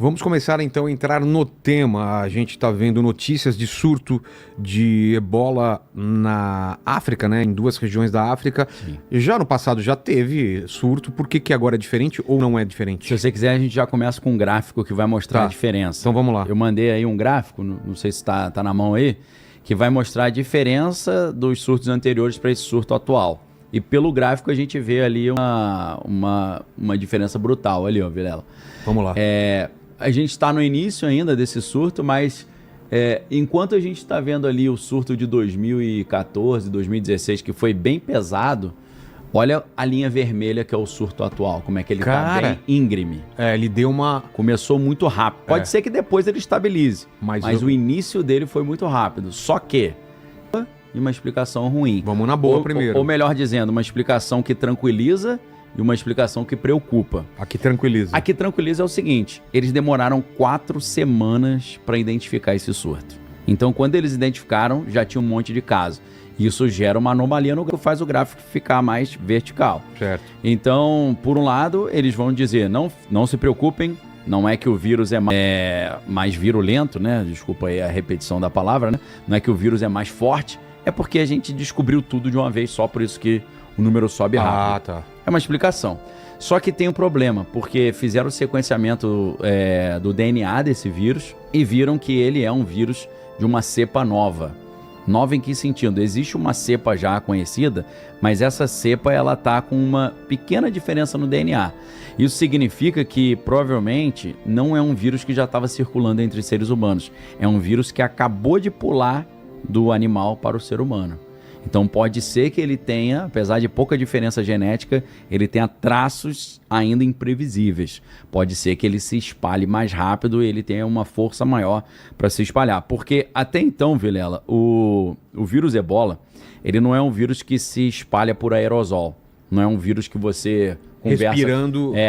Vamos começar então a entrar no tema. A gente está vendo notícias de surto de ebola na África, né? Em 2 regiões da África. Sim. Já no passado já teve surto. Por que agora é diferente ou não é diferente? Se você quiser, a gente já começa com um gráfico que vai mostrar a diferença. Então vamos lá. Eu mandei aí um gráfico, não sei se tá na mão aí, que vai mostrar a diferença dos surtos anteriores para esse surto atual. E pelo gráfico a gente vê ali uma diferença brutal ali, ó, Vilela. Vamos lá. A gente está no início ainda desse surto, mas enquanto a gente está vendo ali o surto de 2014, 2016, que foi bem pesado, olha a linha vermelha que é o surto atual, como é que ele está bem íngreme. Ele deu uma... Começou muito rápido. Pode ser que depois ele estabilize, Mas o início dele foi muito rápido. Só que... E uma explicação ruim. Vamos na boa primeiro. Ou melhor dizendo, uma explicação que tranquiliza e uma explicação que preocupa. Aqui tranquiliza. Aqui tranquiliza é o seguinte, eles demoraram 4 semanas para identificar esse surto. Então, quando eles identificaram, já tinha um monte de casos. Isso gera uma anomalia no gráfico, faz o gráfico ficar mais vertical. Certo. Então, por um lado, eles vão dizer, não se preocupem, não é que o vírus é mais virulento, né? Desculpa aí a repetição da palavra, né? Não é que o vírus é mais forte, é porque a gente descobriu tudo de uma vez só, por isso que o número sobe rápido. Ah, tá. É uma explicação. Só que tem um problema, porque fizeram o sequenciamento do DNA desse vírus e viram que ele é um vírus de uma cepa nova. Nova em que sentido? Existe uma cepa já conhecida, mas essa cepa ela tá com uma pequena diferença no DNA. Isso significa que provavelmente não é um vírus que já estava circulando entre seres humanos. É um vírus que acabou de pular do animal para o ser humano. Então pode ser que ele tenha, apesar de pouca diferença genética, ele tenha traços ainda imprevisíveis. Pode ser que ele se espalhe mais rápido e ele tenha uma força maior para se espalhar. Porque até então, Vilela, o vírus ebola, ele não é um vírus que se espalha por aerosol. Não é um vírus que você conversa...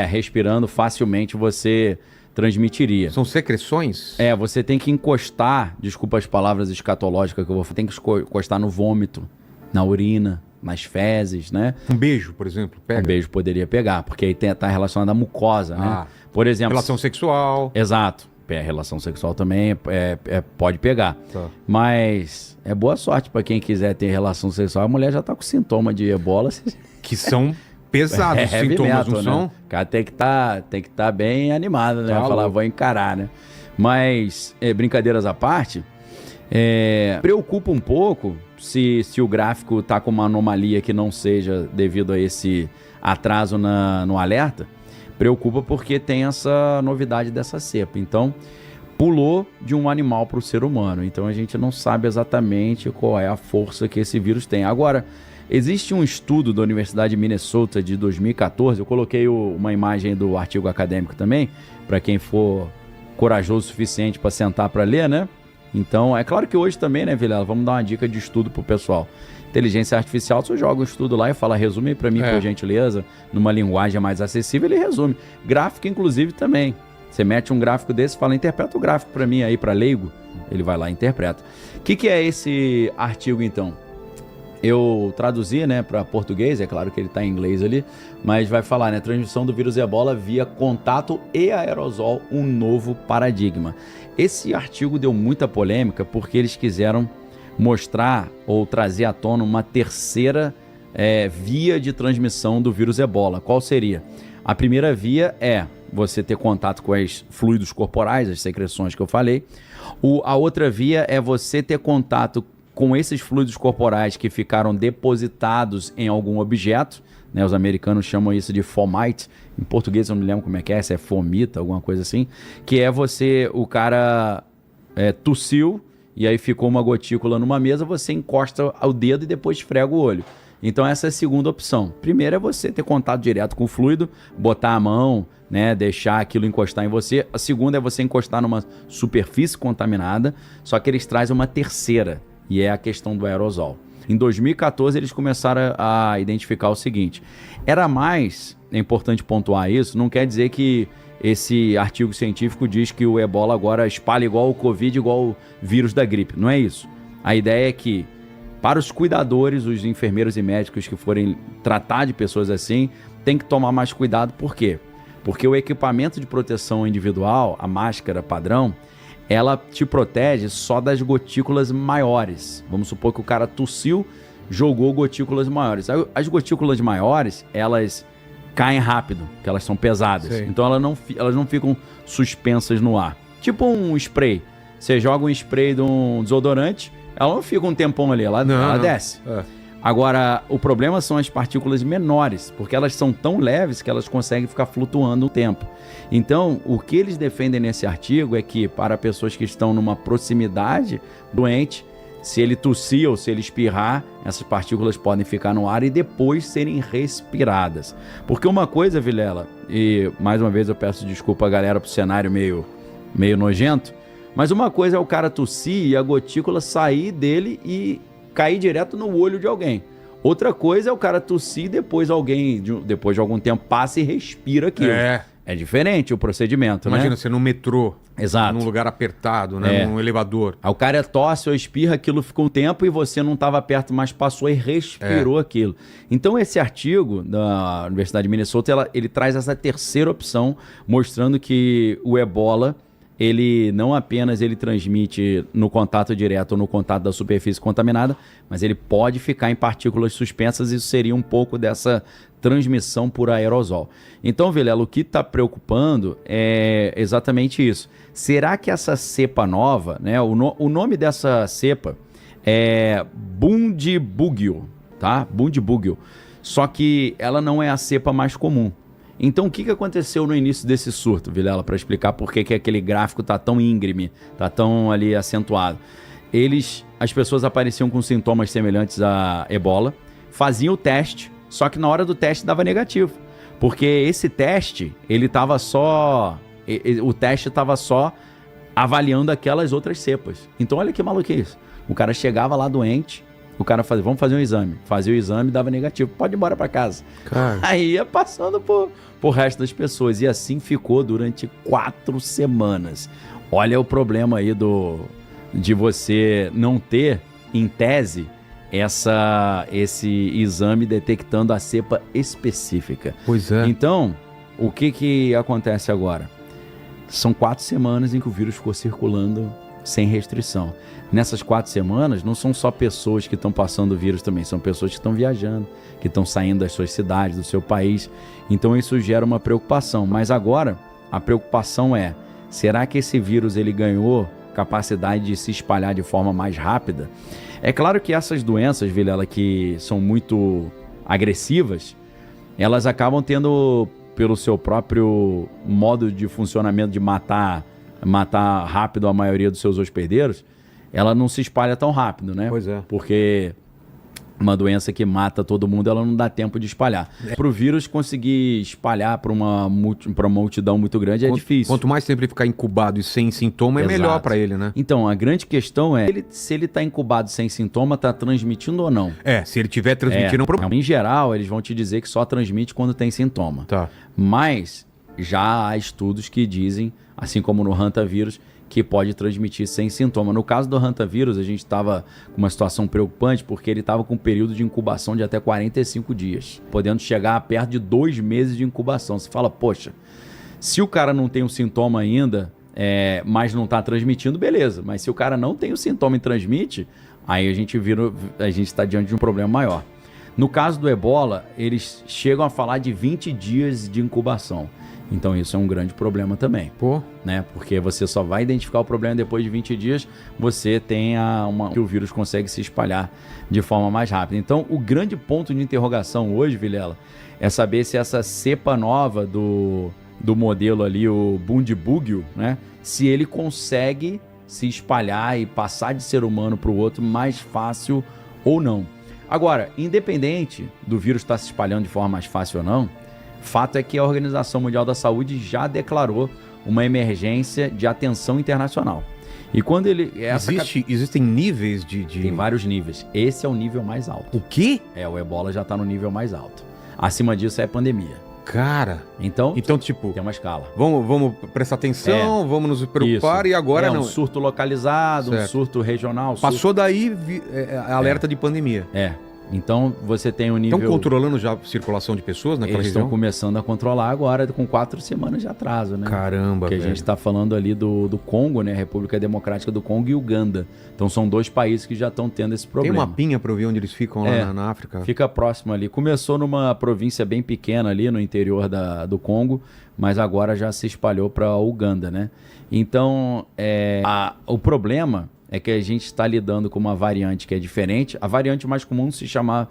Respirando facilmente você transmitiria. São secreções? Você tem que encostar, desculpa as palavras escatológicas que eu vou falar, tem que encostar no vômito, na urina, nas fezes, né? Um beijo, por exemplo, pega? Um beijo poderia pegar, porque aí tá relacionado à mucosa, né? Por exemplo... Relação sexual. Exato. Relação sexual também pode pegar. Tá. Mas é boa sorte para quem quiser ter relação sexual. A mulher já tá com sintoma de ebola. Que são pesados os sintomas, não são? Né? O cara tem que tá bem animado, né? Tá Falar, vou encarar, né? Mas, brincadeiras à parte, preocupa um pouco se o gráfico tá com uma anomalia que não seja devido a esse atraso no alerta. Preocupa porque tem essa novidade dessa cepa. Então, pulou de um animal para o ser humano. Então, a gente não sabe exatamente qual é a força que esse vírus tem. Agora, existe um estudo da Universidade de Minnesota de 2014, eu coloquei uma imagem do artigo acadêmico também, para quem for corajoso o suficiente para sentar para ler, né? Então, é claro que hoje também, né, Vilela, vamos dar uma dica de estudo pro pessoal. Inteligência artificial, você joga um estudo lá e fala, resume para mim, por gentileza, numa linguagem mais acessível, ele resume. Gráfico, inclusive, também. Você mete um gráfico desse e fala, interpreta o gráfico para mim aí, para leigo, ele vai lá e interpreta. O que é esse artigo, então? Eu traduzi, né, para português, é claro que ele está em inglês ali, mas vai falar, né, transmissão do vírus ebola via contato e aerosol, um novo paradigma. Esse artigo deu muita polêmica porque eles quiseram mostrar ou trazer à tona uma terceira via de transmissão do vírus ebola. Qual seria? A primeira via é você ter contato com os fluidos corporais, as secreções que eu falei. A outra via é você ter contato com esses fluidos corporais que ficaram depositados em algum objeto, né? Os americanos chamam isso de fomite, em português eu não me lembro como é que se é fomita, alguma coisa assim, que é o cara tossiu e aí ficou uma gotícula numa mesa, você encosta o dedo e depois esfrega o olho. Então essa é a segunda opção. Primeiro é você ter contato direto com o fluido, botar a mão, né, deixar aquilo encostar em você. A segunda é você encostar numa superfície contaminada, só que eles trazem uma terceira, e é a questão do aerosol. Em 2014, eles começaram a identificar o seguinte. É importante pontuar isso, não quer dizer que esse artigo científico diz que o ebola agora espalha igual o Covid, igual o vírus da gripe. Não é isso. A ideia é que, para os cuidadores, os enfermeiros e médicos que forem tratar de pessoas assim, tem que tomar mais cuidado. Por quê? Porque o equipamento de proteção individual, a máscara padrão, ela te protege só das gotículas maiores. Vamos supor que o cara tossiu, jogou gotículas maiores. As gotículas maiores, elas caem rápido, porque elas são pesadas. Sei. Então elas não ficam suspensas no ar. Tipo um spray. Você joga um spray de um desodorante, ela não fica um tempão ali, ela desce. Agora, o problema são as partículas menores, porque elas são tão leves que elas conseguem ficar flutuando um tempo. Então, o que eles defendem nesse artigo é que, para pessoas que estão numa proximidade doente, se ele tossir ou se ele espirrar, essas partículas podem ficar no ar e depois serem respiradas. Porque uma coisa, Vilela, e mais uma vez eu peço desculpa a galera pro cenário meio nojento, mas uma coisa é o cara tossir e a gotícula sair dele e cair direto no olho de alguém. Outra coisa é o cara tossir e depois depois de algum tempo, passa e respira aquilo. É diferente o procedimento, Imagina, né? você no metrô, Exato. num lugar apertado, né? Num elevador. Aí o cara tosse ou espirra, aquilo ficou um tempo e você não estava perto, mas passou e respirou aquilo. Então esse artigo da Universidade de Minnesota, ele traz essa terceira opção, mostrando que o ebola, ele não apenas ele transmite no contato direto ou no contato da superfície contaminada, mas ele pode ficar em partículas suspensas e isso seria um pouco dessa transmissão por aerosol. Então, Vilela, o que está preocupando é exatamente isso. Será que essa cepa nova, né, o nome dessa cepa é Bundibugyo, tá? Bundibugyo. Só que ela não é a cepa mais comum. Então, o que aconteceu no início desse surto, Vilela, para explicar por que aquele gráfico está tão íngreme, está tão ali acentuado? As pessoas apareciam com sintomas semelhantes a ebola, faziam o teste, só que na hora do teste dava negativo. Porque esse teste, o teste estava só avaliando aquelas outras cepas. Então, olha que maluquice. O cara chegava lá doente, o cara fazia, vamos fazer um exame. Fazia o exame, dava negativo. Pode ir embora para casa. Cara. Aí ia passando por resto das pessoas. E assim ficou durante 4 semanas. Olha o problema aí de você não ter, em tese, esse exame detectando a cepa específica. Pois é. Então, o que acontece agora? São 4 semanas em que o vírus ficou circulando sem restrição. Nessas 4 semanas, não são só pessoas que estão passando o vírus também, são pessoas que estão viajando, que estão saindo das suas cidades, do seu país. Então isso gera uma preocupação. Mas agora, a preocupação é, será que esse vírus ele ganhou capacidade de se espalhar de forma mais rápida? É claro que essas doenças, Vilela, que são muito agressivas, elas acabam tendo, pelo seu próprio modo de funcionamento de matar rápido a maioria dos seus hospedeiros, ela não se espalha tão rápido, né? Pois é. Porque uma doença que mata todo mundo, ela não dá tempo de espalhar. Para o vírus conseguir espalhar para uma multidão muito grande é difícil. Quanto mais tempo ele ficar incubado e sem sintoma, é melhor para ele, né? Então, a grande questão é se ele está incubado sem sintoma, está transmitindo ou não. Se ele estiver transmitindo, é um problema. Em geral, eles vão te dizer que só transmite quando tem sintoma. Tá. Mas já há estudos que dizem, assim como no hantavírus, que pode transmitir sem sintoma. No caso do hantavírus, a gente estava com uma situação preocupante porque ele estava com um período de incubação de até 45 dias, podendo chegar a perto de 2 meses de incubação. Você fala, poxa, se o cara não tem um sintoma ainda, mas não está transmitindo, beleza. Mas se o cara não tem o sintoma e transmite, aí a gente está diante de um problema maior. No caso do ebola, eles chegam a falar de 20 dias de incubação. Então isso é um grande problema também, né? Porque você só vai identificar o problema depois de 20 dias, você tem que o vírus consegue se espalhar de forma mais rápida. Então o grande ponto de interrogação hoje, Vilela, é saber se essa cepa nova do modelo ali, o Bundibugyo, né? Se ele consegue se espalhar e passar de ser humano para o outro mais fácil ou não. Agora, independente do vírus estar se espalhando de forma mais fácil ou não, fato é que a Organização Mundial da Saúde já declarou uma emergência de atenção internacional. E quando Existem níveis de... Tem vários níveis. Esse é o nível mais alto. O quê? O ebola já está no nível mais alto. Acima disso é pandemia. Cara... Então tipo... tem uma escala. Vamos prestar atenção, vamos nos preocupar e agora não... um surto localizado, certo. Um surto regional. Passou daí, alerta de pandemia. Então você tem um nível... Estão controlando já a circulação de pessoas naquela Eles região? estão começando a controlar agora com 4 semanas de atraso, né? Caramba, Porque a gente está falando ali do Congo, né? República Democrática do Congo e Uganda. Então são 2 países que já estão tendo esse Tem problema. uma mapinha para eu ver onde eles ficam lá na África? Fica próximo ali. Começou numa província bem pequena ali no interior do Congo, mas agora já se espalhou para Uganda, né? Então, o problema é que a gente está lidando com uma variante que é diferente. A variante mais comum se chama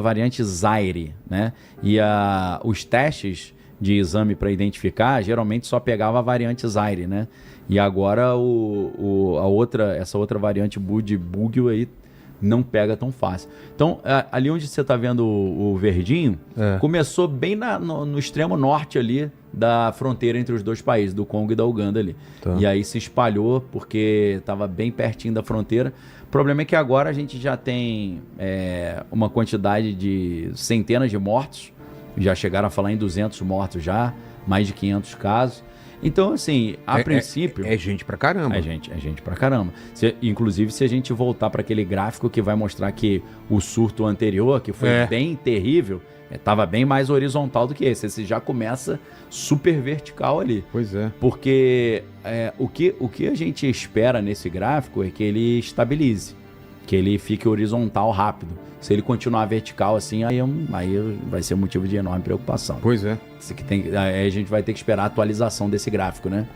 variante Zaire, né? E os testes de exame para identificar geralmente só pegava a variante Zaire, né? E agora essa outra variante Bundibugyo aí não pega tão fácil. Então, ali onde você está vendo o verdinho, começou bem no extremo norte ali da fronteira entre os 2 países, do Congo e da Uganda ali. Tá. E aí se espalhou porque estava bem pertinho da fronteira. O problema é que agora a gente já tem uma quantidade de centenas de mortos, já chegaram a falar em 200 mortos já, mais de 500 casos. Então, assim, a princípio... É gente pra caramba. É gente pra caramba. Inclusive, se a gente voltar para aquele gráfico que vai mostrar que o surto anterior, que foi bem terrível, estava bem mais horizontal do que esse. Esse já começa super vertical ali. Pois é. Porque o que a gente espera nesse gráfico é que ele estabilize, que ele fique horizontal rápido. Se ele continuar vertical assim, aí vai ser motivo de enorme preocupação. Pois é. Aí a gente vai ter que esperar a atualização desse gráfico, né?